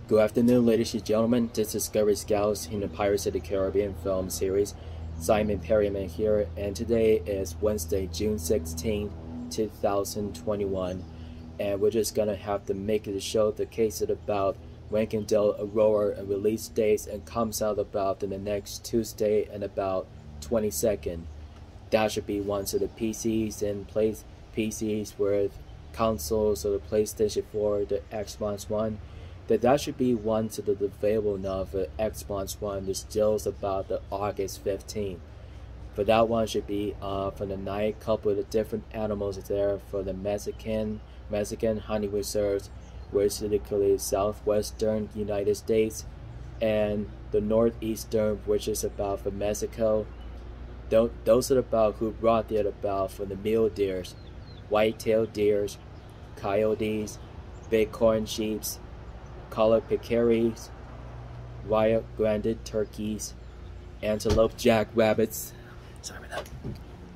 Good afternoon, ladies and gentlemen. This is Discovery Scouts in the Pirates of the Caribbean film series. Simon Perryman here, and today is Wednesday, June 16, 2021. And we're just gonna have to make the show the case it about Rancho Del Arroyo and release dates, and comes out about in the next Tuesday and about 22nd. That should be one to the PCs and PCs with consoles, or the PlayStation 4, the Xbox One. That should be one to the available now for Xbox One. The stills about the August 15th. For that one should be for the night, couple of the different animals there for the Mexican hunting reserves, specifically southwestern United States, and the northeastern, which is about for Mexico. Those are about who brought it about for the mule deers, white-tailed deers, coyotes, bighorn sheeps, collared peccaries, wild branded turkeys, antelope jackrabbits. Sorry about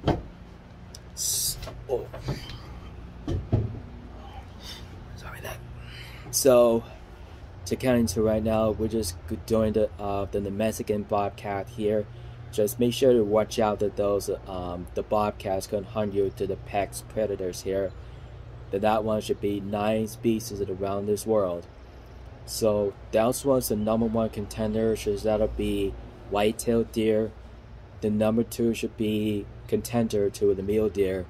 that. Oh. Sorry about that. So, to count into right now, we're just doing the Mexican bobcat here. Just make sure to watch out that those the bobcats can hunt you to the peck's predators here. That one should be 9 species around this world. So that was the number 1 contender, so that'll be white-tailed deer. The number 2 should be contender to the mule deer.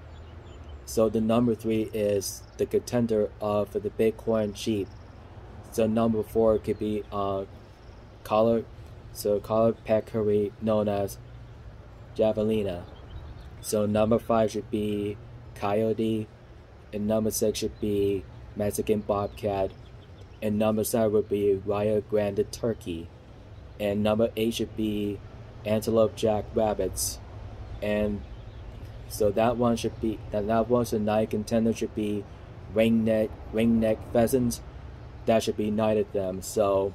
So the number 3 is the contender of the bighorn sheep. So number 4 could be collared peccary, known as javelina. So number 5 should be coyote, and number 6 should be Mexican bobcat, and number 7 would be Rio Grande turkey, and number 8 should be antelope jackrabbits. And so that one should be that one's the 9 contender should be ringneck pheasants. That should be 9 of them. So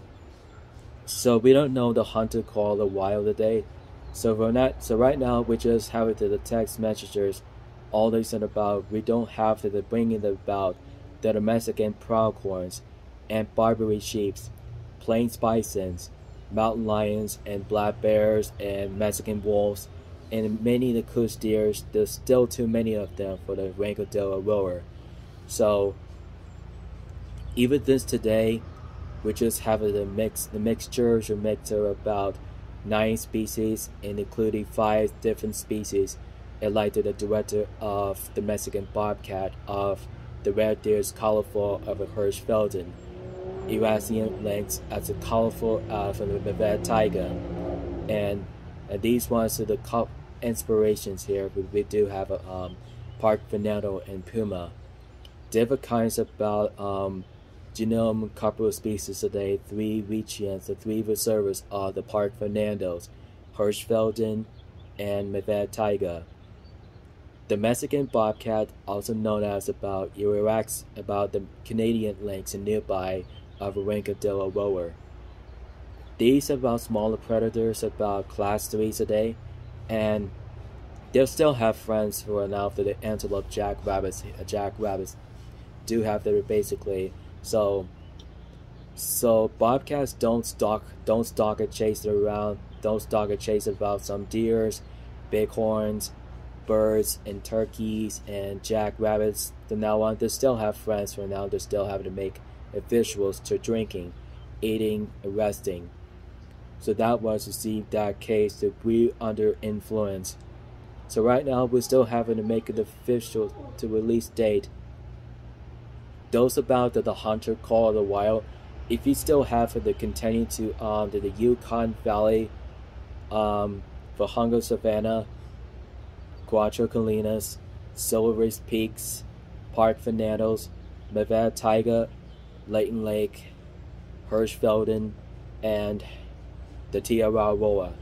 we don't know the hunter call the wild today. So right now we just have it to the text messengers. All they said about, we don't have to bring it about the Mexican pronghorns and Barbary sheeps, plains bisons, mountain lions, and black bears, and Mexican wolves, and many of the coos deers. There's still too many of them for the Rancho Del Arroyo. So even this today, we just have the mixture about 9 species, and including 5 different species. And like the director of the Mexican bobcat, of the red deer's colorful of a Hirschfelden, Eurasian lynx as a colorful from the Maved tiger, and these ones are the inspirations here. We do have a park venado and puma. Different kinds about genome, couple of species today. 3 regions, the 3 reservoirs are the park venados, Hirschfelden, and Maved tiger. The Mexican bobcat, also known as about Urax, about the Canadian lynx and nearby of Rancho Del Arroyo. These are about smaller predators, about class 3s today, and they'll still have friends who are now after the antelope jackrabbits. Jackrabbits do have their basically. So bobcats don't stalk and chase around. Don't stalk and chase about some deers, bighorns, birds, and turkeys, and jackrabbits. From now on, they still have friends. For now, they still have to make visuals to drinking, eating, and resting. So that was to see that case to be under influence. So right now, we're still having to make it official to release date. Those about the hunter call the wild. If you still have to continue to the Yukon Valley, for Hunger Savannah, Cuatro Colinas, Silver Ridge Peaks, Park Venados, Maved tiger, Layton Lake, Hirschfelden, and the Tiararoa.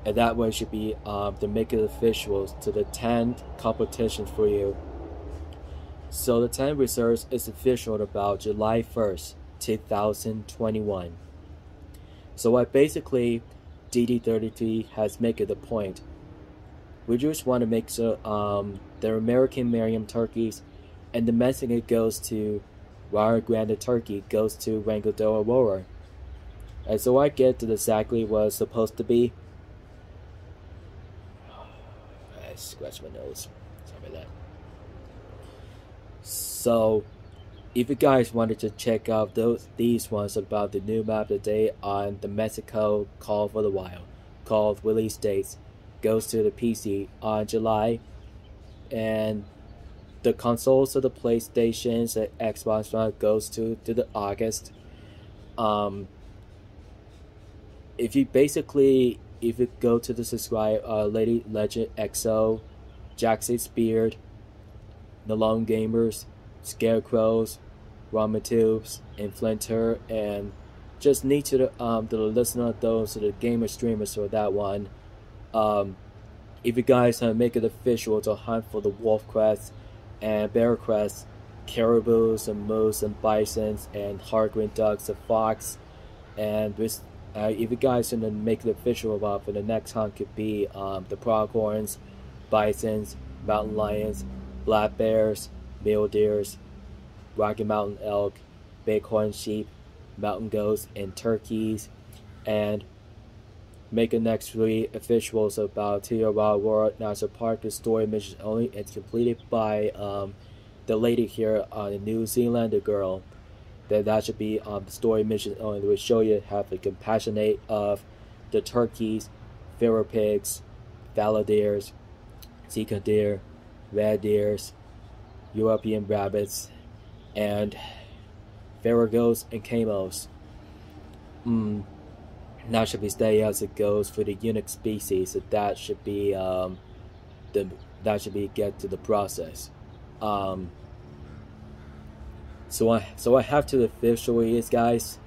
And that one should be to make it official to the 10 competitions for you. So the 10 reserves is official about July 1st, 2021. So what basically DD33 has made it a point. We just want to make sure the American Merriam turkeys and the Mexican goes to Rio Grande turkey goes to Rancho Del Arroyo. And so I get to exactly what it's supposed to be. I scratch my nose. Sorry about that. So, if you guys wanted to check out these ones about the new map today on the Mexico Call for the Wild, called release dates, goes to the PC on July, and the consoles of the PlayStations and Xbox One goes to the August. If you go to the subscribe Lady Legend XO, Jackson Beard, The Lone Gamers, Scarecrows, Ramen Tubes, and Flinter, and just need to listen to those to the gamer streamers for that one. If you guys make it official to hunt for the wolf crest and bear crest, caribous and moose and bisons and hard-green ducks and fox, and this, if you guys want to make it official about for the next hunt could be the pronghorns, bisons, mountain lions, black bears, mule deers, Rocky Mountain elk, bighorn sheep, mountain goats, and turkeys, and make the next 3 officials about Tiara World National Park. The story mission only. It's completed by the lady here on the New Zealander girl. That should be the story mission only. It will show you how to compassionate of the turkeys, feral pigs, fallow deers, Zika deer, red deers, European rabbits, and feral goats and camos. Now should be stay as it goes for the unique species. So that should be get to the process. So I have to officially, guys.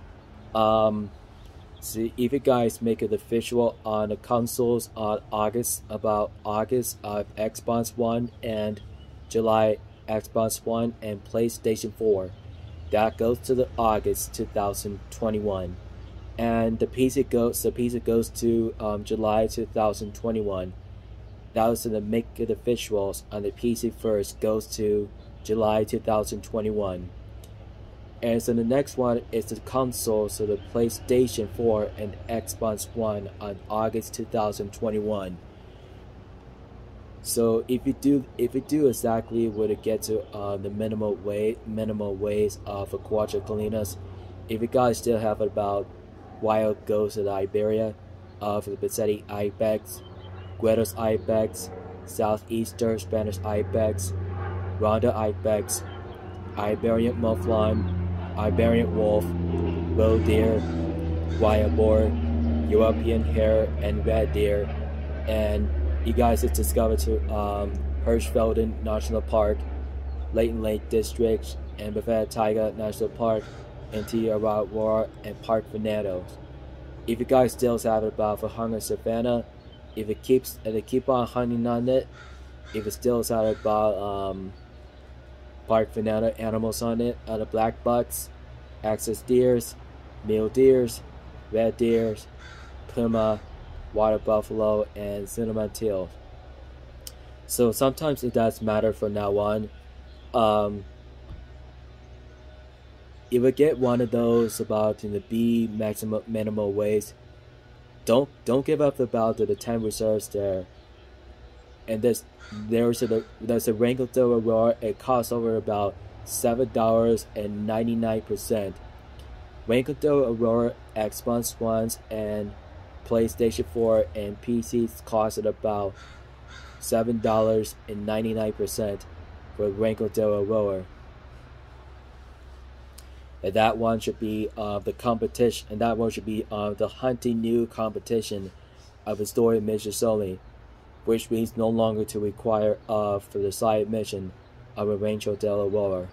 See if you guys make it official on the consoles on August of Xbox One and July Xbox One and PlayStation 4. That goes to the August 2021. And the PC goes to July 2021. That was in the make it officials on the PC first goes to July 2021. And so the next one is the console, so the PlayStation 4 and Xbox One on August 2021. So if you do exactly what it get to the minimal ways of Quadricolinas, if you guys still have about wild goats of Iberia, of the Pizzetti Ibex, Guedos Ibex, Southeastern Spanish Ibex, Ronda Ibex, Iberian Mouflon, Iberian wolf, roe deer, wild boar, European hare, and red deer. And you guys have discovered to Hirschfelden National Park, Leighton Lake District, and Buffet Tiger National Park, and Tiara War and Park Venados. If you guys still have it about for hunger savannah, if it keep on hunting on it, if it still have about Park Venado animals on it, the black bucks, access deers, mule deers, red deers, puma, water buffalo, and cinnamon teal. So sometimes it does matter from now on. If you get one of those about in the B maximum minimal ways, don't give up about the 10 reserves there. And there's a Rancho Del Arroyo. It costs over about $7.99. Rancho Del Arroyo Xbox Ones and PlayStation 4 and PCs cost at about $7.99 for Rancho Del Arroyo. And that one should be the competition, and that one should be the hunting new competition of the story missions only, which means no longer to require for the side mission of a Rancho Del Arroyo.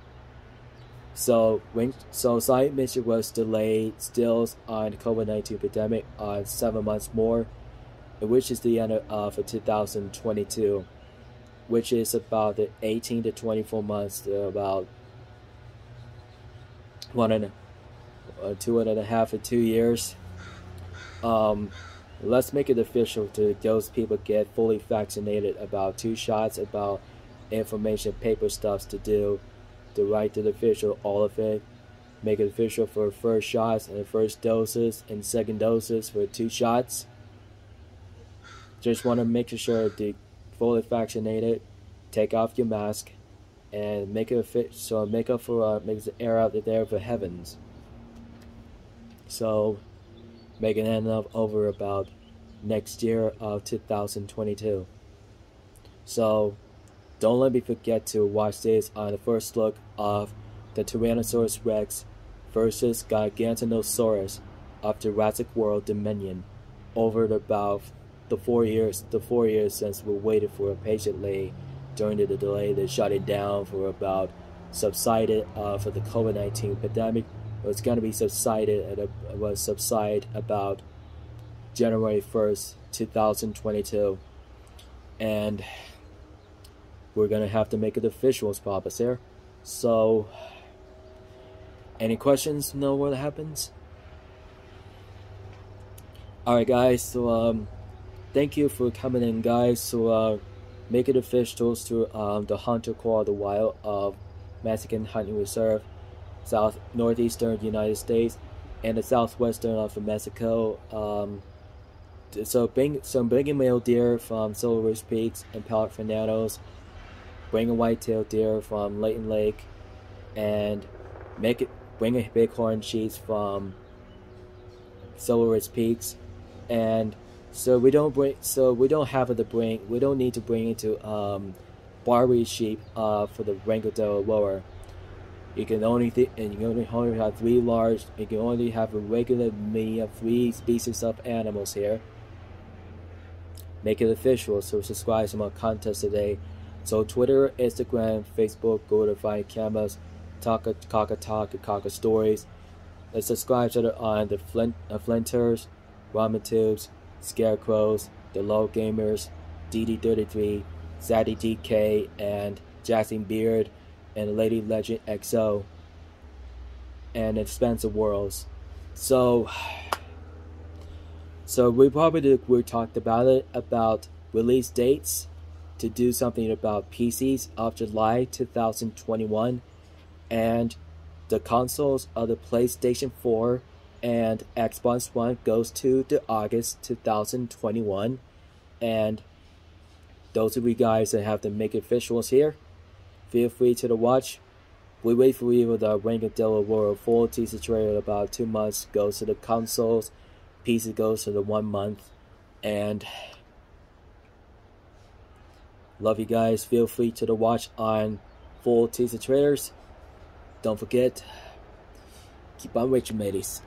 So side mission was delayed still on the COVID-19 pandemic on 7 months more, which is the end of 2022, which is about the 18 to 24 months to about 2.5 to 2 years. Let's make it official to those people get fully vaccinated about 2 shots, about information paper stuffs to do the right to the official, all of it. Make it official for first shots and first doses and second doses for 2 shots. Just want to make sure to fully vaccinated. Take off your mask and make it fit. So make up for make the air out there for heavens. So make it end up over about next year of 2022. So don't let me forget to watch this on the first look of the Tyrannosaurus Rex versus Gigantanosaurus of Jurassic World Dominion over about the 4 years since we waited for it patiently during the delay that shut it down for about subsided for the COVID-19 pandemic. It was going to be subsided about January 1st 2022, and we're gonna have to make it official as Papa here. So any questions? Know what happens? Alright guys, so thank you for coming in guys. So make it official to the Hunter Call of the Wild of Mexican Hunting Reserve, northeastern United States and the southwestern of Mexico. So bring a male deer from Silver Ridge Peaks and Pellet Fernandos, bring a white-tailed deer from Layton Lake, and bring a bighorn sheep from Silver Ridge Peaks. And we don't need to bring into Barbary sheep for the Rancho Del Arroyo. You can only have 3 large. You can only have a regular medium 3 species of animals here. Make it official. So subscribe to my contest today. So Twitter, Instagram, Facebook, go to Find Cameras, Talk Stories. Let's subscribe to on the Flinters, Ramen Tubes, Scarecrows, the Low Gamers, DD33, Zaddy DK, and Jackson Beard, and Lady Legend XO, and Expansive Worlds. So we talked about it, about release dates, to do something about PCs of July 2021, and the consoles of the PlayStation 4 and Xbox One goes to the August 2021. And those of you guys that have to make officials here, feel free to watch. We wait for you with our Rancho Del Arroyo full teaser trailer. About 2 months goes to the consoles, PC goes to the 1 month, and love you guys. Feel free to watch on full teaser trailers. Don't forget, keep on reaching, mateys.